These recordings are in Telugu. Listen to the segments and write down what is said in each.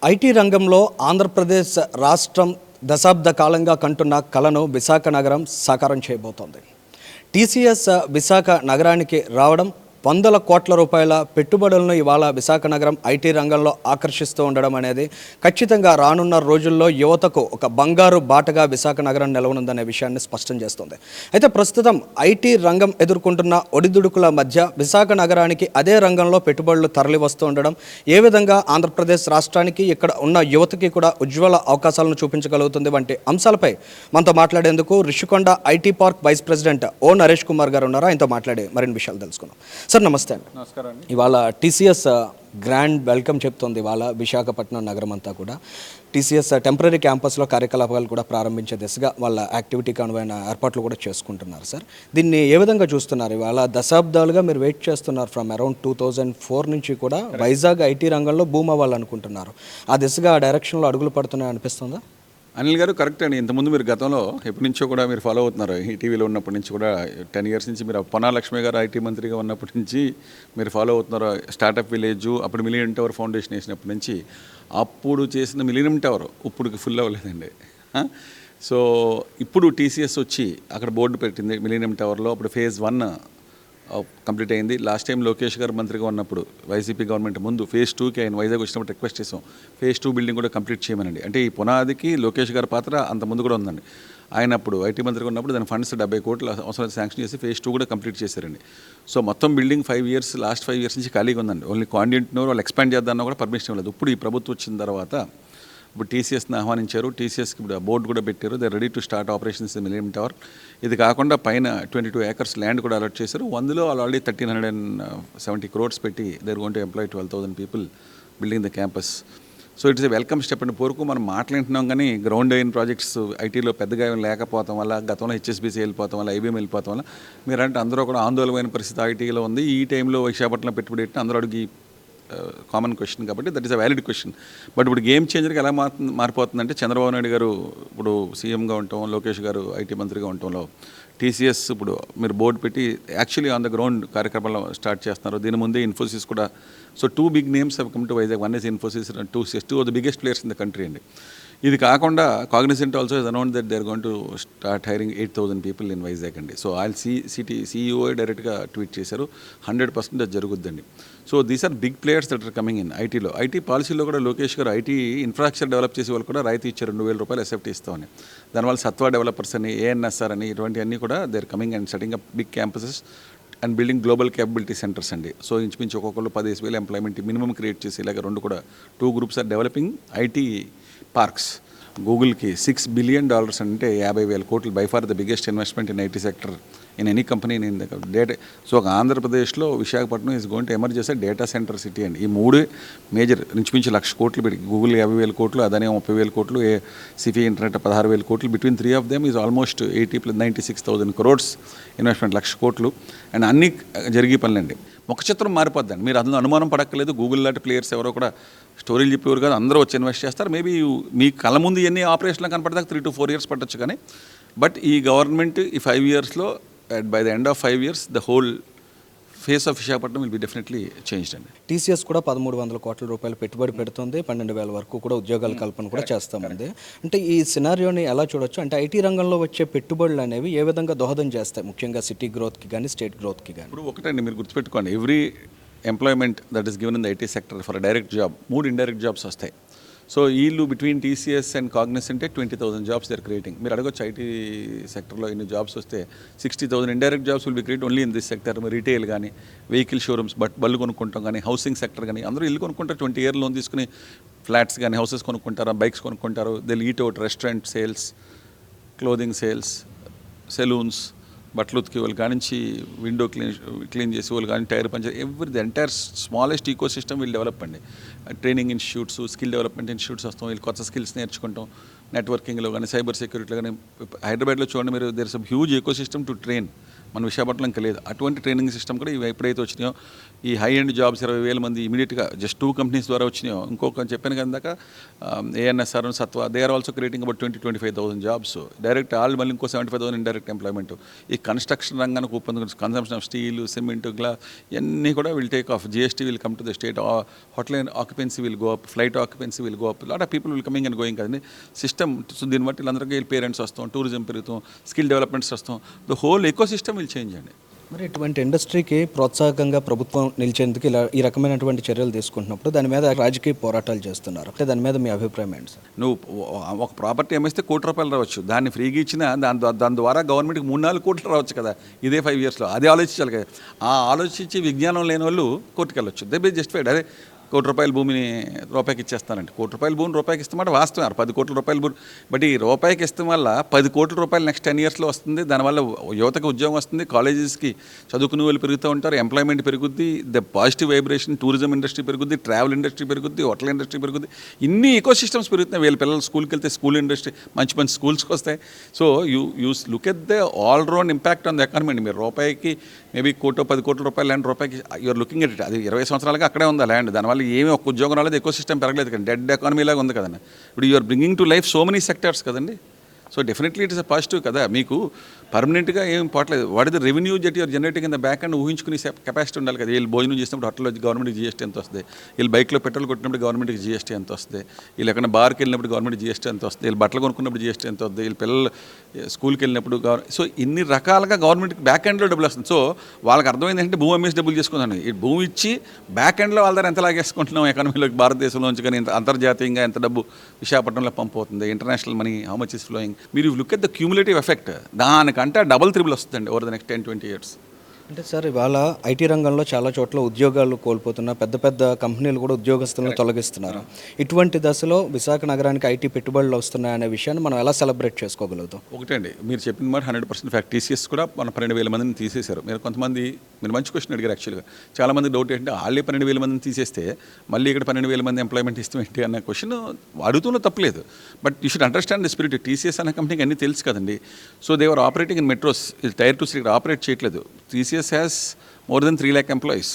ఐటీ రంగంలో ఆంధ్రప్రదేశ్ రాష్ట్రం దశాబ్ద కాలంగా కంటున్న కలను విశాఖ నగరం సాకారం చేయబోతోంది. టీసీఎస్ విశాఖ నగరానికి రావడం వందల కోట్ల రూపాయల పెట్టుబడులను ఇవాళ విశాఖ నగరం ఐటీ రంగంలో ఆకర్షిస్తూ ఉండడం అనేది ఖచ్చితంగా రానున్న రోజుల్లో యువతకు ఒక బంగారు బాటగా విశాఖ నగరం నిలవనుందనే విషయాన్ని స్పష్టం చేస్తుంది. అయితే ప్రస్తుతం ఐటీ రంగం ఎదుర్కొంటున్న ఒడిదుడుకుల మధ్య విశాఖ నగరానికి అదే రంగంలో పెట్టుబడులు తరలి వస్తూ ఉండడం ఏ విధంగా ఆంధ్రప్రదేశ్ రాష్ట్రానికి ఇక్కడ ఉన్న యువతకి కూడా ఉజ్వల అవకాశాలను చూపించగలుగుతుంది వంటి అంశాలపై మనతో మాట్లాడేందుకు Rishikonda IT park vice president O Naresh Kumar గారు ఉన్నారు. ఆయనతో మాట్లాడి మరిన్ని విషయాలు తెలుసుకుందాం. సార్ నమస్తే అండి. నమస్కారం అండి. ఇవాళ టీసీఎస్ గ్రాండ్ వెల్కమ్ చెప్తోంది. ఇవాళ విశాఖపట్నం నగరం అంతా కూడా టీసీఎస్ టెంపరీ క్యాంపస్లో కార్యకలాపాలు కూడా ప్రారంభించే దిశగా వాళ్ళ యాక్టివిటీకి అనువైన ఏర్పాట్లు కూడా చేసుకుంటున్నారు. సార్ దీన్ని ఏ విధంగా చూస్తున్నారు? ఇవాళ దశాబ్దాలుగా మీరు వెయిట్ చేస్తున్నారు. ఫ్రమ్ అరౌండ్ 2004 నుంచి కూడా వైజాగ్ ఐటీ రంగంలో బూమ్ అవ్వాలనుకుంటున్నారు. ఆ దిశగా ఆ డైరెక్షన్లో అడుగులు పడుతున్నాయి అనిపిస్తుందా? అనిల్ గారు కరెక్ట్ అండి. ఇంతకుముందు మీరు గతంలో ఎప్పటి నుంచో కూడా మీరు ఫాలో అవుతున్నారు. ఈ టీవీలో ఉన్నప్పటి నుంచి కూడా 10 years నుంచి మీరు పొన్నా లక్ష్మి గారు ఐటీ మంత్రిగా ఉన్నప్పటి నుంచి మీరు ఫాలో అవుతున్నారు. స్టార్టప్ విలేజ్ అప్పుడు మిలియన్ టవర్ ఫౌండేషన్ వేసినప్పటి నుంచి అప్పుడు చేసిన మిలియన్ టవర్ ఇప్పుడు ఫుల్ అవ్వలేదండి. సో ఇప్పుడు టీసీఎస్ వచ్చి అక్కడ బోర్డు పెట్టింది మిలియన్ టవర్లో. అప్పుడు phase 1 కంప్లీట్ అయింది. లాస్ట్ టైం లోకేష్ గారు మంత్రిగా ఉన్నప్పుడు వైసీపీ గవర్నమెంట్ ముందు phase 2కి ఆయన వైజాగ్ వచ్చినప్పుడు రిక్వెస్ట్ చేసాం phase 2 బిల్డింగ్ కూడా కంప్లీట్ చేయమనండి. అంటే ఈ పునాదికి లోకేష్ గారి పాత్ర అంత ముందు కూడా ఉందండి. ఆయన అప్పుడు ఐటీ మంత్రిగా ఉన్నప్పుడు దాని ఫండ్స్ 70 కోట్లు అవసరం శాంక్షన్ చేసి phase 2 కూడా కంప్లీట్ చేశారండి. సో మొత్తం బిల్డింగ్ 5 years లాస్ట్ 5 years నుంచి ఖాళీగా ఉందండి. ఓన్లీ కాండియెంట్ను వాళ్ళు ఎక్స్పాండ్ చేద్దామన్నా కూడా పర్మిషన్ ఇవ్వలేదు. ఇప్పుడు ఈ ప్రభుత్వం వచ్చిన తర్వాత ఇప్పుడు టీసీఎస్ని ఆహ్వానించారు. టీసీఎస్కి ఇప్పుడు బోర్డు కూడా పెట్టారు. They ready to start operations million tower. ఇది కాకుండా పైన 22 acres ల్యాండ్ కూడా అలాట్ చేశారు. అందులో ఆల్రెడీ 1370 crores పెట్టి they are going to employ 12,000 people building the campus. So it's a welcome step అండి. పూర్వకు మనం మాట్లాడుతున్నాం కానీ గ్రౌండ్ అయిన ప్రాజెక్ట్స్ ఐటీలో పెద్దగా లేకపోవడం వల్ల, గతంలో హెచ్ఎస్బీసీ వెళ్ళిపోవడం వల్ల, ఐబీఎం వెళ్ళిపోవడం వల్ల మీరంటే అందరూ కూడా ఆందోళనమైన పరిస్థితి ఐటీలో ఉంది. ఈ టైంలో విశాఖపట్నం పెట్టుబడి పెట్టిన అందరూ అడిగి కామన్ క్వశ్చన్ కాబట్టి that is a valid question. But ఇప్పుడు గేమ్ చేంజర్కి ఎలా మారిపోతుందంటే చంద్రబాబు నాయుడు గారు ఇప్పుడు సీఎంగా ఉండటం, లోకేష్ గారు ఐటీ మంత్రిగా ఉండటంలో టీసీఎస్ ఇప్పుడు మీరు బోర్డు పెట్టి యాక్చువల్లీ ఆన్ ద గ్రౌండ్ కార్యక్రమాలు స్టార్ట్ చేస్తున్నారు. దీని ముందే ఇన్ఫోసిస్ కూడా. So 2 big names have come to Vizag. One is Infosys and two of the biggest players in the country అండి. ఇది కాకుండా Cognizant also is announce that they are going to start hiring 8,000 people in Vizag అండి. సో ఆల్ సిఇఓ డైరెక్ట్గా ట్వీట్ చేశారు. 100% అది జరుగుద్దండి. So these are big players that are coming in ఐటీలో. ఐటీ పాలసీలో కూడా లోకేష్ గారు ఐటీ ఇన్ఫ్రాస్ట్రక్చర్ డెవలప్ చేసే వాళ్ళు కూడా రాయితీ ఇచ్చారు. 2,000 రూపాయలు ఎస్ఎఫ్టీ ఇస్తామని. దానివల్ల సత్వా డెవలపర్స్ అని, ఏఎన్ఎస్ఆర్ అని ఇటువంటివన్నీ కూడా they are coming and setting up big campuses and building global capability centres అండి. సో ఇంచుమించి ఒక్కొక్కరు 15,000 ఎంప్లాయ్మెంట్ మినిమం క్రియేట్ చేసి ఇలాగ 2 కూడా 2 groups are developing IT parks. గూగుల్కి $6 billion అంటే 50,000 కోట్లు, by far the biggest investment in IT sector in any company in the data. So ఒక ఆంధ్రప్రదేశ్లో Visakhapatnam is going to emerge చేసే డేటా సెంటర్ సిటీ అండి. ఈ 3 మేజర్ ఇంచుమించి 1,00,000 కోట్లు పెట్టి గూగుల్ 50,000 కోట్లు, అదనే 30,000 కోట్లు, సిఫీ ఇంటర్నెట్ 16,000 కోట్లు. Between 3 of them is almost 96,000 crores investment, 1,00,000 కోట్లు. అండ్ అన్ని జరిగే పనులండి. ఒక చిత్రం మారిపోద్దండి. మీరు అందులో అనుమానం పడక్కలేదు. గూగుల్ లాంటి ప్లేయర్స్ ఎవరో కూడా స్టోరీలు చెప్పేవారు కాదు, అందరూ వచ్చి ఇన్వెస్ట్ చేస్తారు. మేబీ మీ కళ్ళ ముందు ఎన్ని ఆపరేషన్లు కనపడదాకా 3 to 4 years పట్టొచ్చు. కానీ బట్ ఈ గవర్నమెంట్ ఈ 5 yearsలో by the end of 5 years the whole phase of Visakhapatnam will be definitely changed అండి. టీసీఎస్ కూడా 1,300 కోట్ల రూపాయలు పెట్టుబడి పెడుతుంది. 12,000 వరకు కూడా ఉద్యోగాల కల్పన కూడా చేస్తామండి. అంటే ఈ సినారియోని ఎలా చూడొచ్చు? అంటే ఐటీ రంగంలో వచ్చే పెట్టుబడులు అనేవి ఏ విధంగా దోహదం చేస్తాయి, ముఖ్యంగా సిటీ గ్రోత్కి కానీ స్టేట్ గ్రోత్కి కానీ? ఇప్పుడు ఒకటండి, మీరు గుర్తుపెట్టుకోండి, every employment that is given in the IT sector for direct job 3 indirect jobs వస్తాయి. సో వీళ్ళు between TCS and Cognizant 20,000 jobs they are creating. మీరు అడగొచ్చు ఐటీ సెక్టర్లో ఇన్ని జాబ్స్ వస్తే 60,000 indirect jobs will be create only in this sector. Retail కానీ, వెహికల్ షోరూమ్స్, బళ్ళు కొనుక్కుంటాం కానీ, హౌసింగ్ సెక్టర్ కానీ, అందరూ ఇల్లు కొనుక్కుంటారు. 20-year లోన్ తీసుకుని ఫ్లాట్స్ కానీ, హౌసెస్ కొనుక్కుంటారు, బైక్స్ కొనుక్కుంటారు. They eat out, restaurant sales, clothing sales, salons, బట్టలు ఉతికే వాళ్ళు కానించి విండో క్లీన్ చేసే వాళ్ళు కానీ, tyre puncture, every the entire smallest eco system వీళ్ళు డెవలప్ అండి. Training institutes, skill development institutes వస్తాం. వీళ్ళు కొత్త స్కిల్స్ నేర్చుకుంటాం. నెట్వర్కింగ్లో కానీ, సైబర్ సెక్యూరిటీలో కానీ. హైదరాబాద్లో చూడండి మీరు, there is a huge eco system to train మన విశాఖపట్నం ఇంకా లేదు. అటువంటి ట్రైనింగ్ సిస్టమ్ కూడా ఇవి ఎప్పుడైతే వచ్చినాయో ఈ హై ఎండ్ జాబ్స్ 20,000 మంది ఇమీడియట్గా జస్ట్ 2 కంపెనీస్ ద్వారా వచ్చినాయో, ఇంకొక చెప్పాను కదా ANSR Satva, they are also creating about 20,000-25,000 jobs direct, all మళ్ళీ ఇంకో 75,000 ఇండైరెక్ట్ ఎంప్లాయ్మెంట్. ఈ కన్స్ట్రక్షన్ రంగానికి consumption of steel, cement, glass ఇవన్నీ కూడా will take off. GST will come to the state, hotel occupancy will go up, flight occupancy will go up, lot of people will coming and going కదండి సిస్టమ్. సో దీన్ని బట్టి వీళ్ళందరికీ పేరెంట్స్ వస్తాం, టూరిజం పెరుగుతాం, స్కిల్ డెవలప్మెంట్స్ వస్తాం, the whole eco system will change అండి. మరి ఇటువంటి ఇండస్ట్రీకి ప్రోత్సాహకంగా ప్రభుత్వం నిలిచేందుకు ఇలా ఈ రకమైనటువంటి చర్యలు తీసుకుంటున్నప్పుడు దాని మీద రాజకీయ పోరాటాలు చేస్తున్నారు. అంటే దాని మీద మీ అభిప్రాయం ఏంటి సార్? నువ్వు ఒక ప్రాపర్టీ అమ్మేస్తే ₹1,00,00,000 రావచ్చు, దాన్ని ఫ్రీగా ఇచ్చినా దాని ద్వారా గవర్నమెంట్కి 3-4 కోట్లు రావచ్చు కదా ఇదే 5 yearsలో. అది ఆలోచించాలి కదా. ఆ ఆలోచించి విజ్ఞానం లేని వాళ్ళు కోర్టుకు వెళ్ళొచ్చు. They be justified. అదే ₹1,00,00,000 భూమిని రూపాయికి ఇచ్చేస్తానండి. ₹1,00,00,000 భూమిని రూపాయికి ఇస్తామంటే వాస్తవం. ₹10 కోట్ల భూమి, బట్ ఈ రూపాయికి ఇస్తాం వల్ల ₹10 కోట్ల నెక్స్ట్ 10 yearsలో వస్తుంది. దానివల్ల యువతకు ఉద్యోగం వస్తుంది, కాలేజెస్కి చదువుకునే వాళ్ళు పెరుగుతూ ఉంటారు, ఎంప్లాయ్మెంట్ పెరుగుద్ది, the positive vibration, tourism industry పెరుగుద్ది, ట్రావెల్ ఇండస్ట్రీ పెరుగుద్ది, హోటల్ ఇండస్ట్రీ పెరుగుద్ది, ఇన్ని ఈకో సిస్టమ్స్ పెరుగుతున్నాయి. వీళ్ళ పిల్లలు స్కూల్కి వెళ్తే స్కూల్ ఇండస్ట్రీ మంచి మంచి స్కూల్స్కి వస్తాయి. So you look at the all round impact on the economy అండి. మీరు రూపాయికి మేబీ ₹10 కోట్ల ల్యాండ్ రూపాయికి యూఆర్ లుకింగ్ ఎట్ ఇట్. అది 20 సంవత్సరాలుగా అక్కడే ఉంది ఆ ల్యాండ్. దానివల్ల ఏమి ఒక ఉద్యోగం రాలేదు, ఎకో సిస్టమ్ పెరగలేదు కదండి, డెడ్ ఎకానమీ లాగా ఉంది కదండి. ఇప్పుడు you're bringing to life so many sectors కదండి. So definitely it is a positive కదా. మీకు పర్మనెంట్గా ఏం పోవట్లేదు. What is the revenue that you're generating in the back and ఊహించుకునే కెపాసిటీ ఉండాలి కదా. వీళ్ళు భోజనం చేసినప్పుడు హోటల్లో గవర్నమెంట్కి జీఎస్టీ ఎంత వస్తుంది, వీళ్ళు బైక్లో పెట్రోల్ కొట్టినప్పుడు గవర్నమెంట్కి జీఎస్టీ ఎంత వస్తుంది, వీళ్ళు ఎక్కడ బార్కి వెళ్ళినప్పుడు గవర్నమెంట్ జీఎస్టీ ఎంత వస్తుంది, వీళ్ళు బట్టలు కొనుక్కున్నప్పుడు జీఎస్టీ ఎంత వస్తుంది, వీళ్ళు పిల్లలు స్కూల్కి వెళ్ళినప్పుడు సో ఇన్ని రకాలుగా గవర్నమెంట్కి బ్యాక్ ఎండ్లో డబ్బులు వస్తుంది. సో వాళ్ళకి అర్థమైంది ఏంటంటే భూమి అమ్మేసి డబ్బులు చేసుకుందాం. ఈ భూమి ఇచ్చి బ్యాక్ ఎండ్లో వాళ్ళ దగ్గర ఎంత లాగేసుకుంటున్నాం ఎకానమీలోకి, భారతదేశంలోంచి కానీ అంతర్జాతీయంగా ఎంత డబ్బు విశాఖపట్నంలో పంప్ అవుతుంది, international money how much is flowing. మీరు look at the cumulative effect, దానికంటే డబుల్ త్రిబుల్ వస్తుందండి ఓవర్ ద నెక్స్ట్ 10-20 years. అంటే సార్ ఇవాళ ఐటీ రంగంలో చాలా చోట్ల ఉద్యోగాలు కోల్పోతున్న పెద్ద పెద్ద కంపెనీలు కూడా ఉద్యోగస్తులను తొలగిస్తున్నారు. ఇటువంటి దశలో విశాఖ నగరానికి ఐటీ పెట్టుబడులు వస్తున్నాయనే విషయాన్ని మనం ఎలా సెలబ్రేట్ చేసుకోగలుగుతాం? ఒకటే అండి, మీరు చెప్పిన మాట 100% ఫ్యాక్ట్. టీసీఎస్ కూడా మన 12,000 మందిని తీసేశారు. మీరు కొంతమంది మీరు మంచి క్వశ్చన్ అడిగారు. యాక్చువల్గా చాలామంది డౌట్ ఏంటంటే వాళ్ళే 12,000 మందిని తీసేస్తే మళ్ళీ ఇక్కడ 12,000 మంది ఎంప్లాయ్మెంట్ ఇస్తాం ఏంటి అన్న క్వశ్చన్ అడుగుతున్న తప్పలేదు. But you should understand the spirit. TCS అనే కంపెనీకి అన్నీ తెలుసు కదండి. So they are operating in metros, Tier 2 ఇక్కడ ఆపరేట్ చేయట్లేదు. TCS has more than 3 lakh employees.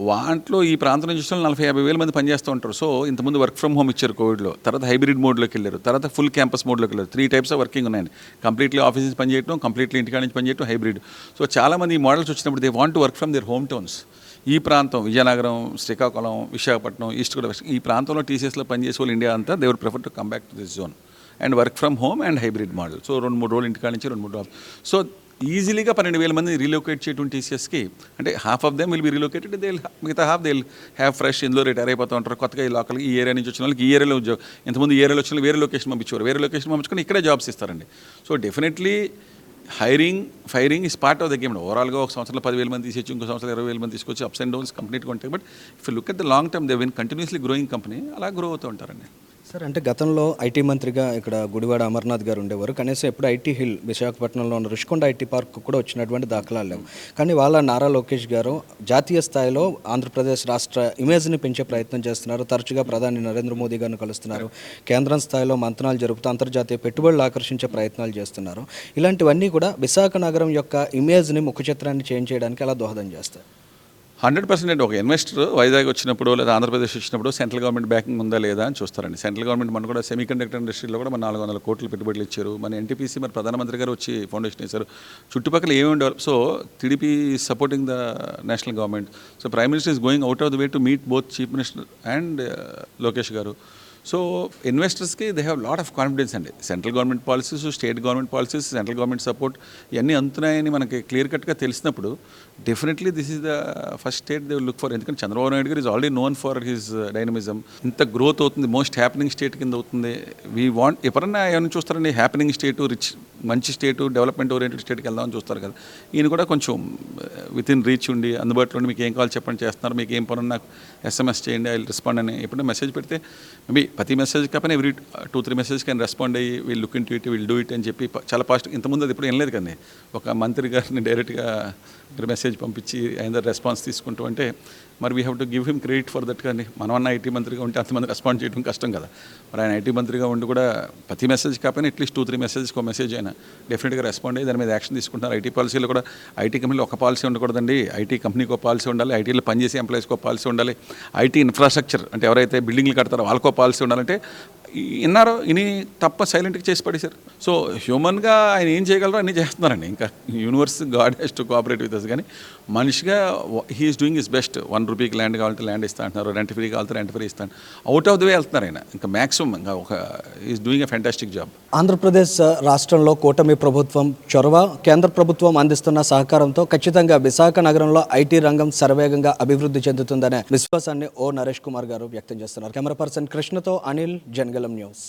వాంట్లో ఈ ప్రాంతం నుంచి 40-50 వేల మంది పనిచేస్తూ ఉంటారు. సో ఇంతకుముందు వర్క్ ఫ్రమ్ హోమ్ ఇచ్చారు కోవిడ్లో, తర్వాత హైబ్రిడ్ మోడ్లోకి వెళ్ళారు, తర్వాత ఫుల్ క్యాంపస్ మోడ్లోకి వెళ్ళారు. 3 types ఆఫ్ వర్కింగ్ ఉన్నాయండి. కంప్లీట్లీ ఆఫీస్ నుంచి పనిచేయడం, కంప్లీట్లీ ఇంటికాడ నుంచి పనిచేయడం, హైబ్రిడ్. సో చాలామంది ఈ మోడల్స్ వచ్చినప్పుడు they want to work from their home towns. ఈ ప్రాంతం విజయనగరం, శ్రీకాకుళం, విశాఖపట్నం, ఈస్ట్ కూడా వెస్ట్, ఈ ప్రాంతంలో టీసీఎస్లో పనిచేసే వాళ్ళు ఇండియా అంతా they would prefer to come back to this zone and work from home and hybrid model. So 2-3 రోజులు ఇంటికాడ నుంచి 2-3 రోజులు. సో ఈజీలీగా 12,000 మంది రీలొకేట్ చేయడం టీసీఎస్కి. అంటే half of them will be relocated, మిగతా హాఫ్ దే హ్యావ్ ఫ్రెష్ ఇందులో రిటైర్ అయిపోతూ ఉంటారు. కొత్తగా ఈ లోకల్కి ఈ ఏరియా నుంచి వచ్చిన వాళ్ళకి ఈ ఏరియాలో ఉద్యోగం, ఇంతకుముందు ఈ ఏరియాలో వచ్చిన వేరే లొకేషన్ పంపించేవారు, వేరే లొకేషన్ పంపించుకొని ఇక్కడే జాబ్స్ ఇస్తారండి. So definitely firing is part of the game. ఓవరాల్గా ఒక సంవత్సరంలో 10,000 మంది తీసేసి ఇంకో సంవత్సరం 20,000 మంది తీసుకొచ్చి అప్స్ అండ్ డౌన్స్ కంప్లీట్గా ఉంటాయి. But if you look at the long term they win continuously growing company, అలా గ్రో అవుతూ ఉంటారండి. సార్ అంటే గతంలో ఐటీ మంత్రిగా ఇక్కడ గుడివాడ అమర్నాథ్ గారు ఉండేవారు. కనీసం ఎప్పుడు ఐటీ హిల్ విశాఖపట్నంలో ఉన్న రుషికొండ ఐటీ పార్క్ కూడా వచ్చినటువంటి దాఖలాలు లేవు. కానీ వాళ్ళ నారా లోకేష్ గారు జాతీయ స్థాయిలో ఆంధ్రప్రదేశ్ రాష్ట్ర ఇమేజ్ని పెంచే ప్రయత్నం చేస్తున్నారు. తరచుగా ప్రధాని నరేంద్ర మోదీ గారిని కలుస్తున్నారు. కేంద్రం స్థాయిలో మంతనాలు జరుపుతూ అంతర్జాతీయ పెట్టుబడులు ఆకర్షించే ప్రయత్నాలు చేస్తున్నారు. ఇలాంటివన్నీ కూడా విశాఖ నగరం యొక్క ఇమేజ్ని, ముఖ చిత్రాన్ని చేంజ్ చేయడానికి ఎలా దోహదం చేస్తాయి? 100% ఒక ఇన్వెస్టర్ వైజాగ్ వచ్చినప్పుడు లేదా ఆంధ్రప్రదేశ్ వచ్చినప్పుడు సెంట్రల్ గవర్నమెంట్ బ్యాకింగ్ ఉందా లేదా అని చూస్తారండి. సెంట్రల్ గవర్నమెంట్ మన కూడా సెమీ కండక్టర్ ఇండస్ట్రీలో కూడా మన 400 కోట్లు పెట్టుబడులు ఇచ్చారు. మన ఎన్టీపీసీ మరి ప్రధానమంత్రి గారు వచ్చి ఫౌండేషన్ ఇచ్చారు. చుట్టుపక్కల ఏమేమి develop. So TDP supporting the national government. So prime minister is going out of the way to meet both chief minister and Lokesh గారు. సో ఇన్వెస్టర్స్కి they have lot of confidence అండి. Central government policies, state government policies, central government support ఇవన్నీ అందుతున్నాయని మనకి క్లియర్ కట్గా తెలిసినప్పుడు definitely this is the first state they will look for. ఎందుకంటే చంద్రబాబు నాయుడు గారు is already known for his dynamism. ఇంత గ్రోత్ అవుతుంది, మోస్ట్ హ్యాపెనింగ్ స్టేట్ కింద అవుతుంది. వీ వాంట్ ఎవరన్నా ఏమైనా చూస్తారండి, హ్యాపెనింగ్ స్టేటు, రిచ్ మంచి స్టేటు, డెవలప్మెంట్ ఓరియంటెడ్ స్టేట్కి వెళ్దామని చూస్తారు కదా. ఈయన కూడా కొంచెం విత్ ఇన్ రీచ్ ఉండి అందుబాటులో ఉండి మీకు ఏం కావాలి చెప్పండి చేస్తున్నారు, మీకు ఏం పనున్నా నాకు SMS చేయండి, ఐ విల్ రెస్పాండ్ అని ఎప్పుడైనా మెసేజ్ పెడితే మేబీ ప్రతి మెసేజ్ కాకపోయినా ఎవ్రీ 2-3 మెసేజ్ కానీ రెస్పాండ్ అయ్యి వీళ్ళు లుక్ ఇన్ టు ఇట్, వీళ్ళు డూ ఇట్ అని చెప్పి చాలా ఫాస్ట్. ఇంతకుముందు అది ఇప్పుడు ఏం లేదు కానీ ఒక మంత్రి గారిని డైరెక్ట్గా మెసేజ్ పంపించి ఆయన రెస్పాన్స్ తీసుకుంటూ అంటే మరి we have to give him credit for that. కానీ మనమన్నా ఐటీ మంత్రిగా ఉంటే అంతమంది రెస్పాండ్ చేయడం కష్టం కదా. మరి ఆయన ఐటీ మంత్రిగా ఉండి కూడా ప్రతి మెసేజ్ కాకపోయినా అట్లీస్ట్ 2-3 మెసేజ్కి ఒక మెసేజ్ అయినా డెఫినెట్గా రెస్పాండ్ అయ్యి దాని మీద యాక్షన్ తీసుకుంటున్నారు. ఐటీ పాలసీలో కూడా ఐటీ కంపెనీలో ఒక పాలసీ ఉండకూడదండి, ఐటీ కంపెనీకి ఒక పాలసీ ఉండాలి, ఐటీలో పనిచేసే ఎంప్లాయీస్కి ఒక పాలసీ ఉండాలి, ఐటీ ఇన్ఫ్రాస్ట్రక్చర్ అంటే ఎవరైతే బిల్డింగ్లు కడతారో వాళ్ళకో పాలసీ ఉండాలంటే విన్నారో ఇని తప్ప సైలెంట్గా చేసి పడేశారు. సో హ్యూమన్గా ఆయన ఏం చేయగలరో అన్నీ చేస్తున్నారండి. ఇంకా universe god has to cooperate with us, కానీ మనిషిగా హీఈస్ డూయింగ్ ఇస్ బెస్ట్. 1 రూపీకి ల్యాండ్ కావాలంటే ల్యాండ్ ఇస్తా అంటున్నారు, రెంట్ ఫ్రీ కావాలంటే రెంట్ ఫ్రీ ఇస్తాను, అవుట్ ఆఫ్ ది వే వెళ్తున్నారు ఆయన. ఇంకా మ్యాక్సిమం ఇంకా is doing a fantastic job. Andhra Pradesh రాష్ట్రంలో కూటమి ప్రభుత్వం చొరవ, కేంద్ర ప్రభుత్వం అందిస్తున్న సహకారంతో ఖచ్చితంగా విశాఖ నగరంలో ఐటీ రంగం శరవేగంగా అభివృద్ధి చెందుతుందనే విశ్వాసాన్ని ఓ నరేష్ కుమార్ గారు వ్యక్తం చేస్తున్నారు. కెమెరా పర్సన్ కృష్ణతో అనిల్, జనగలం న్యూస్.